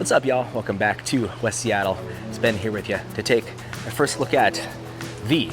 What's up, y'all? Welcome back to West Seattle. It's Ben here with you to take a first look at the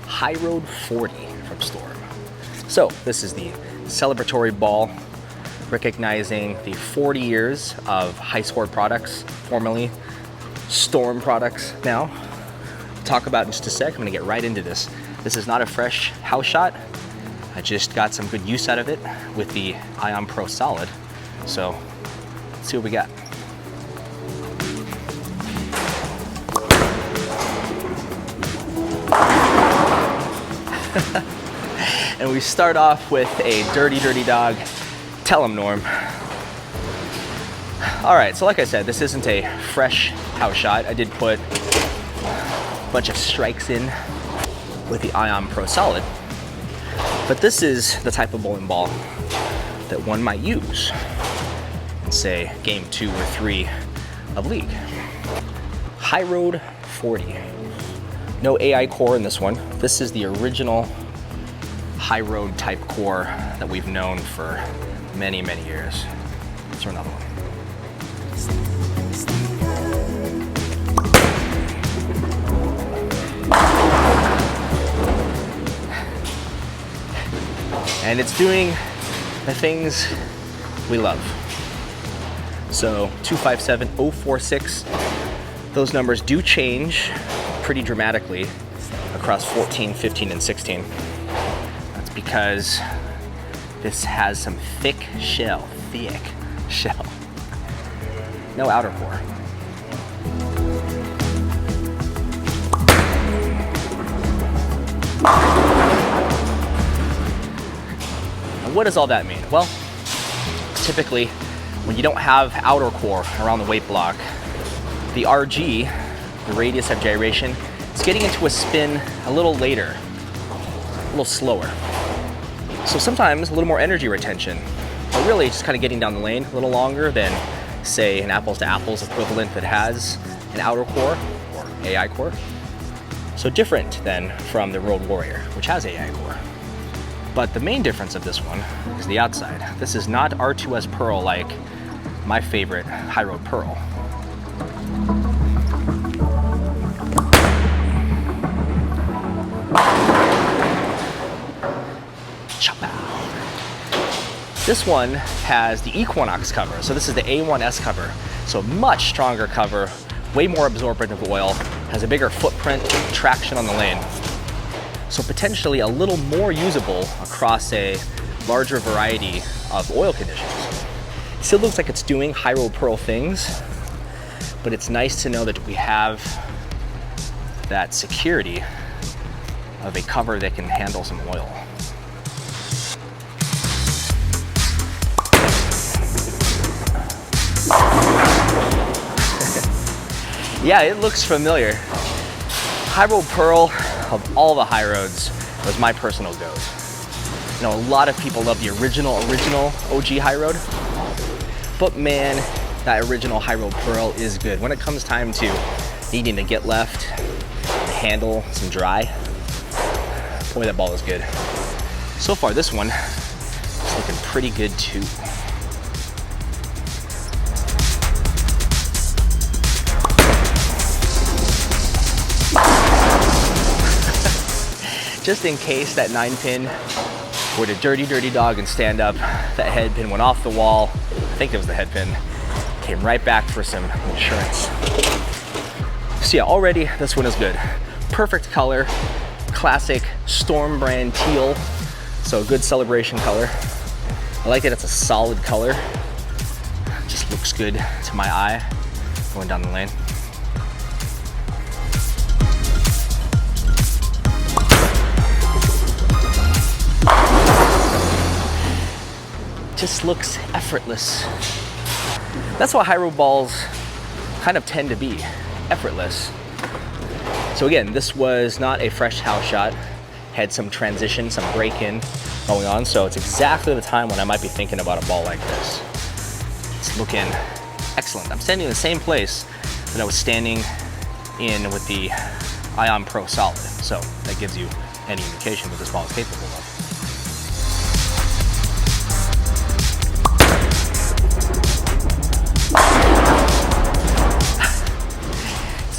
High Road 40 from Storm. So this is the celebratory ball recognizing the 40 years of high score products, formerly Storm products now. Talk about in just a sec. I'm gonna get right into this. This is not a fresh house shot. I just got some good use out of it with the Ion Pro Solid. So let's see what we got. And we start off with a dirty dog. Tell 'em, Norm. All right, so like I said, this isn't a fresh house shot. I did put a bunch of strikes in with the Ion Pro Solid, but this is the type of bowling ball that one might use in, say, game 2 or 3 of League. High Road 40. No AI core in this one. This is the original High Road type core that we've known for many years. Let's try another one. And it's doing the things we love. So 257046, those numbers do change pretty dramatically across 14, 15, and 16. That's because this has some thick shell. No outer core. And what does all that mean? Well, typically, when you don't have outer core around the weight block, the RG, the radius of gyration, is getting into a spin a little later, a little slower. So sometimes a little more energy retention, but really just kind of getting down the lane a little longer than, say, an apples to apples equivalent that has an outer core or AI core. So different than from the Road Warrior, which has AI core. But the main difference of this one is the outside. This is not R2S Pearl like my favorite High Road Pearl. This one has the Equinox cover. So this is the A1S cover. So much stronger cover, way more absorbent of oil, has a bigger footprint, traction on the lane. So potentially a little more usable across a larger variety of oil conditions. Still looks like it's doing High Road Pearl things, but it's nice to know that we have that security of a cover that can handle some oil. Yeah, it looks familiar. High Road Pearl, of all the high roads, was my personal go-to. You know, a lot of people love the original OG High Road, but man, that original High Road Pearl is good. When it comes time to needing to get left and handle some dry, boy, that ball is good. So far, this one is looking pretty good too. Just in case that 9-pin were to dirty dog and stand up, that head pin went off the wall. I think it was the head pin. Came right back for some insurance. So yeah, already this one is good. Perfect color, classic Storm brand teal. So a good celebration color. I like that it's a solid color. Just looks good to my eye going down the lane. Just looks effortless. That's what high road balls kind of tend to be, effortless. So again, this was not a fresh house shot, had some transition, some break-in going on, so it's exactly the time when I might be thinking about a ball like this. It's looking excellent. I'm standing in the same place that I was standing in with the Ion Pro Solid, so that gives you any indication what this ball is capable of.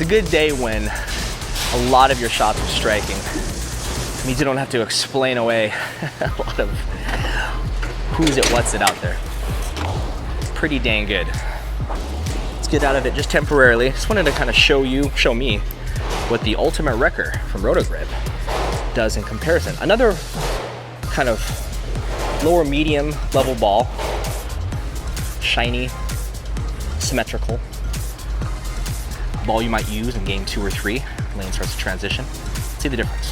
a good day when a lot of your shots are striking. It means you don't have to explain away a lot of who's it, what's it out there. Pretty dang good. Let's get out of it just temporarily. Just wanted to kind of show me what the Ultimate Wrecker from Roto does in comparison. Another kind of lower medium level ball, shiny, symmetrical ball you might use in game 2 or 3. Lane starts to transition. See the difference.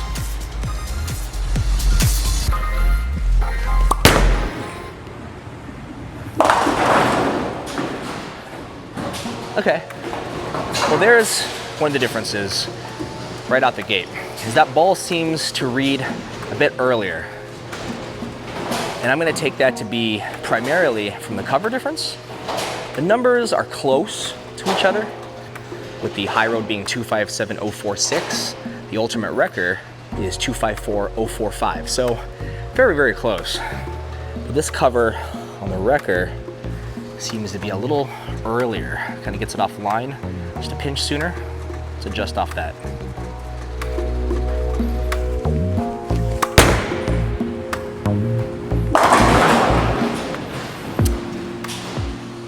Okay, well there's one of the differences right out the gate, is that ball seems to read a bit earlier. And I'm gonna take that to be primarily from the cover difference. The numbers are close to each other, with the high road being 257.046. The Ultimate Wrecker is 254.045. So very, very close. But this cover on the Wrecker seems to be a little earlier. Kind of gets it off line just a pinch sooner. Let's adjust off that.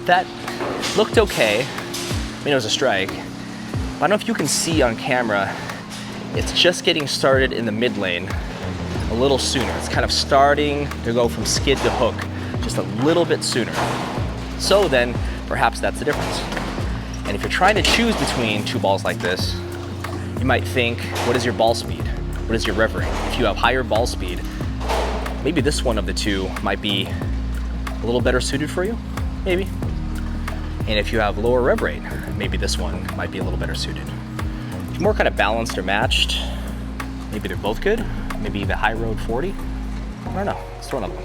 That looked okay. I mean, it was a strike. But I don't know if you can see on camera, it's just getting started in the mid lane a little sooner. It's kind of starting to go from skid to hook just a little bit sooner. So then, perhaps that's the difference. And if you're trying to choose between two balls like this, you might think, what is your ball speed? What is your rev rate? If you have higher ball speed, maybe this one of the two might be a little better suited for you, maybe. And if you have lower rev rate, maybe this one might be a little better suited. If you're more kind of balanced or matched, maybe they're both good. Maybe the high road 40. I don't know, let's throw another one.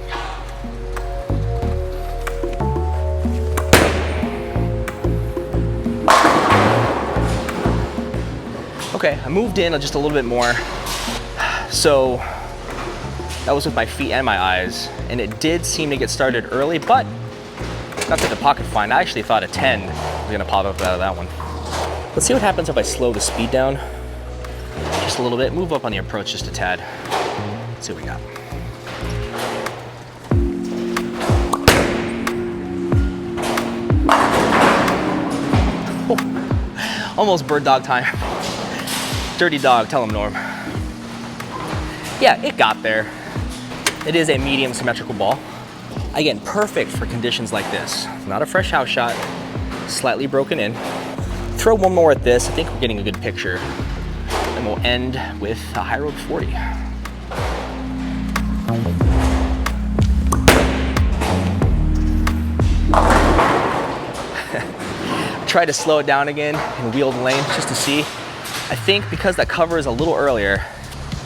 Okay, I moved in just a little bit more. So that was with my feet and my eyes, and it did seem to get started early, but not that the pocket find. I actually thought a 10 was gonna pop up out of that one. Let's see what happens if I slow the speed down just a little bit, move up on the approach just a tad. Let's see what we got. Oh, almost bird dog time. Dirty dog, tell him, Norm. Yeah, it got there. It is a medium symmetrical ball. Again, perfect for conditions like this. Not a fresh house shot, slightly broken in. Throw one more at this. I think we're getting a good picture. And we'll end with a high road 40. Try to slow it down again and wheel the lane just to see. I think because that cover is a little earlier,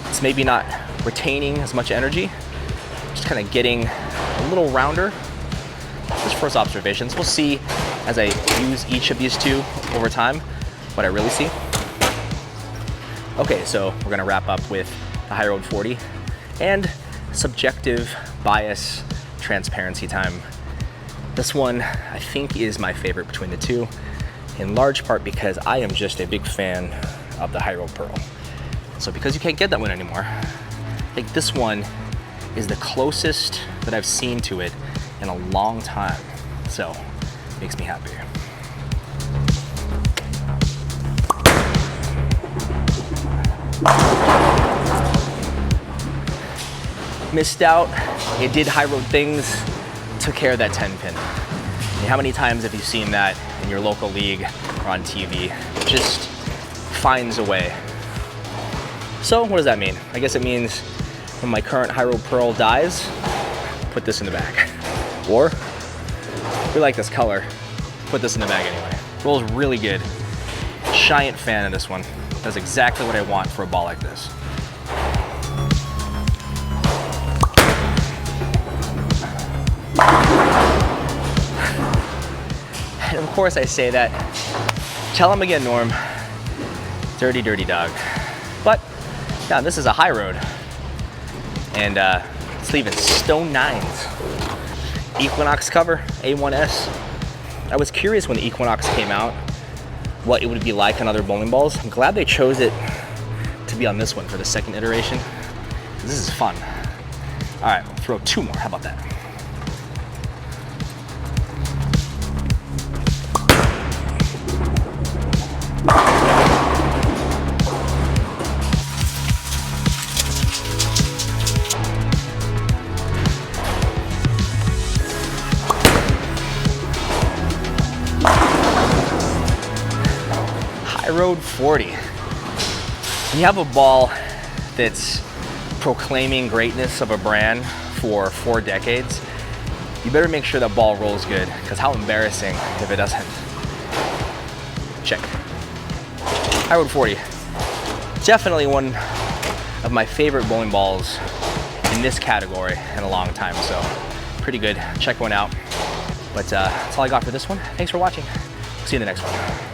it's maybe not retaining as much energy, just kind of getting a little rounder. Just first observations. We'll see as I use each of these two over time what I really see. Okay, so we're gonna wrap up with the high road 40 and subjective bias transparency time. This one I think is my favorite between the two, in large part because I am just a big fan of the high road pearl. So because you can't get that one anymore, I think this one is the closest that I've seen to it in a long time. So, makes me happy. Missed out. It did high road things, took care of that 10 pin. And how many times have you seen that in your local league or on TV? It just finds a way. So what does that mean? I guess it means when my current high road pearl dies, put this in the bag. Or, we like this color, put this in the bag anyway. Rolls really good. Giant fan of this one. Does exactly what I want for a ball like this. And of course I say that. Tell him again, Norm. Dirty, dirty dog. But, yeah, this is a high road. And let's leave it stone 9s. Equinox cover, A1S. I was curious when the Equinox came out, what it would be like on other bowling balls. I'm glad they chose it to be on this one for the second iteration. This is fun. All right, we'll throw 2 more. How about that? Road 40. When you have a ball that's proclaiming greatness of a brand for 4 decades, you better make sure that ball rolls good, because how embarrassing if it doesn't. Check. High Road 40. Definitely one of my favorite bowling balls in this category in a long time, so pretty good. Check one out. But that's all I got for this one. Thanks for watching. See you in the next one.